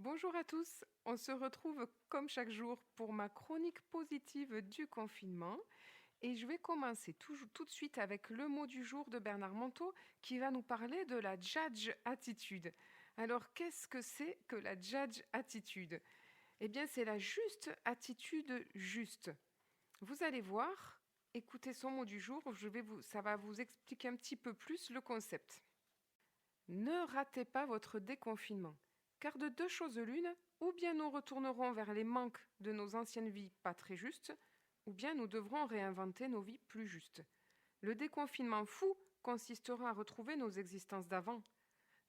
Bonjour à tous, on se retrouve comme chaque jour pour ma chronique positive du confinement et je vais commencer tout de suite avec le mot du jour de Bernard Monteau qui va nous parler de la judge attitude. Alors qu'est-ce que c'est que la judge attitude? Eh bien c'est la juste attitude juste. Vous allez voir, écoutez son mot du jour, ça va vous expliquer un petit peu plus le concept. Ne ratez pas votre déconfinement, car de deux choses l'une, ou bien nous retournerons vers les manques de nos anciennes vies pas très justes, ou bien nous devrons réinventer nos vies plus justes. Le déconfinement fou consistera à retrouver nos existences d'avant.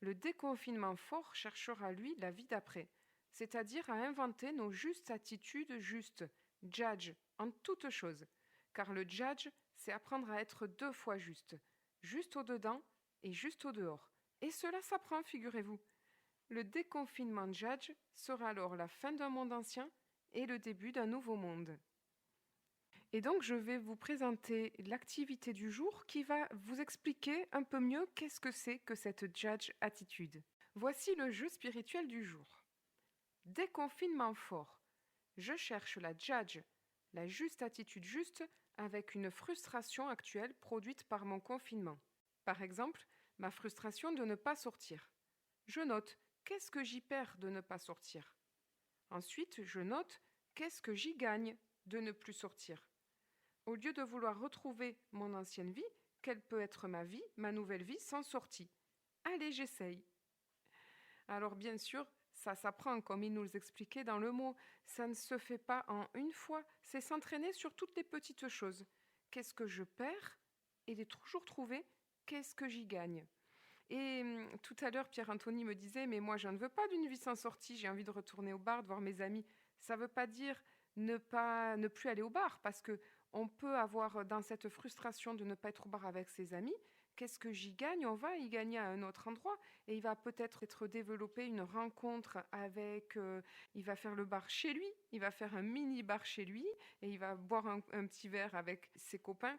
Le déconfinement fort cherchera, lui, la vie d'après, c'est-à-dire à inventer nos justes attitudes justes, judge, en toutes choses. Car le judge, c'est apprendre à être deux fois juste, juste au dedans et juste au dehors. Et cela s'apprend, figurez-vous. Le déconfinement judge sera alors la fin d'un monde ancien et le début d'un nouveau monde. Et donc, je vais vous présenter l'activité du jour qui va vous expliquer un peu mieux qu'est-ce que c'est que cette judge attitude. Voici le jeu spirituel du jour. Déconfinement fort. Je cherche la judge, la juste attitude juste, avec une frustration actuelle produite par mon confinement. Par exemple, ma frustration de ne pas sortir. Je note qu'est-ce que j'y perds de ne pas sortir. Ensuite, je note qu'est-ce que j'y gagne de ne plus sortir. Au lieu de vouloir retrouver mon ancienne vie, quelle peut être ma vie, ma nouvelle vie sans sortie? Allez, j'essaye. Alors bien sûr, ça s'apprend comme il nous l'expliquait dans le mot. Ça ne se fait pas en une fois, c'est s'entraîner sur toutes les petites choses. Qu'est-ce que je perds? Et de toujours trouver qu'est-ce que j'y gagne. Et tout à l'heure, Pierre-Anthony me disait, mais moi, je ne veux pas d'une vie sans sortie, j'ai envie de retourner au bar, de voir mes amis. Ça ne veut pas dire ne plus aller au bar, parce que on peut avoir dans cette frustration de ne pas être au bar avec ses amis, qu'est-ce que j'y gagne? On va y gagner à un autre endroit, et il va peut-être être développé une rencontre avec, il va faire le bar chez lui, il va faire un mini bar chez lui, et il va boire un petit verre avec ses copains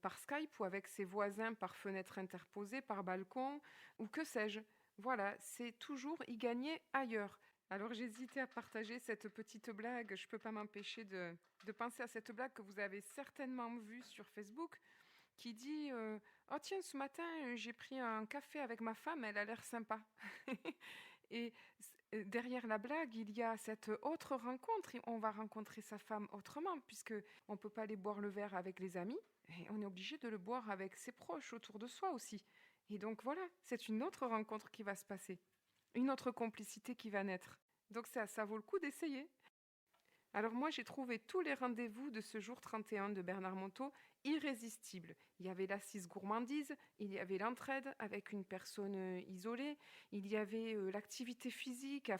par Skype ou avec ses voisins par fenêtre interposée, par balcon, ou que sais-je. Voilà, c'est toujours y gagner ailleurs. Alors j'hésitais à partager cette petite blague, je ne peux pas m'empêcher de penser à cette blague que vous avez certainement vue sur Facebook, qui dit oh tiens, ce matin, j'ai pris un café avec ma femme, elle a l'air sympa. Et derrière la blague, il y a cette autre rencontre. On va rencontrer sa femme autrement, puisque on ne peut pas aller boire le verre avec les amis, et on est obligé de le boire avec ses proches autour de soi aussi. Et donc voilà, c'est une autre rencontre qui va se passer, une autre complicité qui va naître. Donc ça vaut le coup d'essayer. Alors moi, j'ai trouvé tous les rendez-vous de ce jour 31 de Bernard Monteau irrésistibles. Il y avait l'assise gourmandise, il y avait l'entraide avec une personne isolée, il y avait l'activité physique à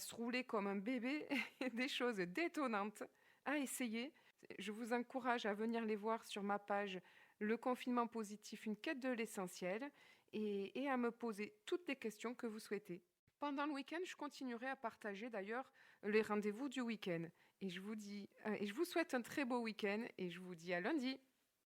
se rouler comme un bébé, des choses détonnantes à essayer. Je vous encourage à venir les voir sur ma page Le confinement positif, une quête de l'essentiel et à me poser toutes les questions que vous souhaitez. Pendant le week-end, je continuerai à partager d'ailleurs les rendez-vous du week-end. Et je vous souhaite un très beau week-end et je vous dis à lundi.